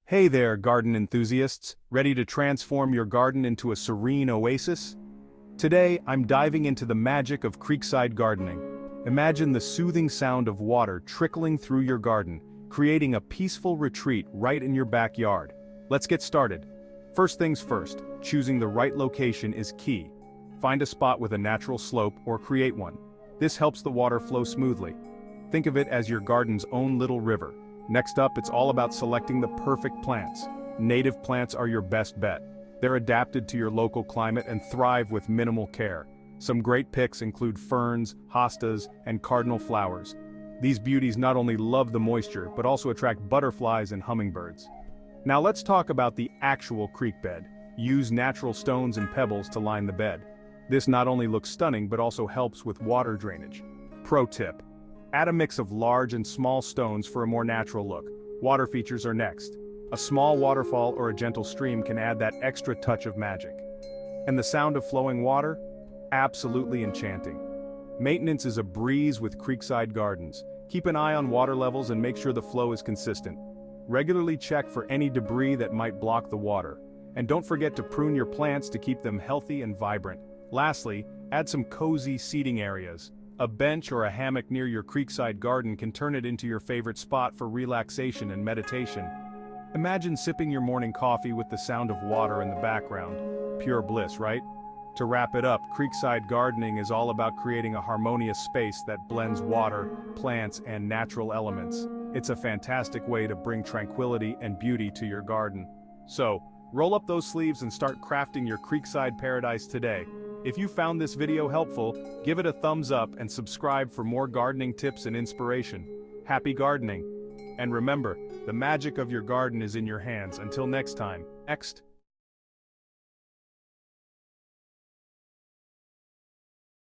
Hey there, garden enthusiasts, ready to transform your garden into a serene oasis? Today, I'm diving into the magic of Creekside gardening. Imagine the soothing sound of water trickling through your garden, creating a peaceful retreat right in your backyard. Let's get started. First things first, choosing the right location is key. Find a spot with a natural slope or create one. This helps the water flow smoothly. Think of it as your garden's own little river. Next up, it's all about selecting the perfect plants. Native plants are your best bet. They're adapted to your local climate and thrive with minimal care. Some great picks include ferns, hostas, and cardinal flowers. These beauties not only love the moisture, but also attract butterflies and hummingbirds. Now let's talk about the actual creek bed. Use natural stones and pebbles to line the bed. This not only looks stunning, but also helps with water drainage. Pro tip: add a mix of large and small stones for a more natural look. Water features are next. A small waterfall or a gentle stream can add that extra touch of magic. And the sound of flowing water? Absolutely enchanting. Maintenance is a breeze with Creekside Gardens. Keep an eye on water levels and make sure the flow is consistent. Regularly check for any debris that might block the water. And don't forget to prune your plants to keep them healthy and vibrant. Lastly, add some cozy seating areas. A bench or a hammock near your Creekside garden can turn it into your favorite spot for relaxation and meditation. Imagine sipping your morning coffee with the sound of water in the background. Pure bliss, right? To wrap it up, Creekside gardening is all about creating a harmonious space that blends water, plants, and natural elements. It's a fantastic way to bring tranquility and beauty to your garden. So, roll up those sleeves and start crafting your Creekside paradise today. If you found this video helpful, give it a thumbs up and subscribe for more gardening tips and inspiration. Happy gardening! And remember, the magic of your garden is in your hands. Until next time. Next.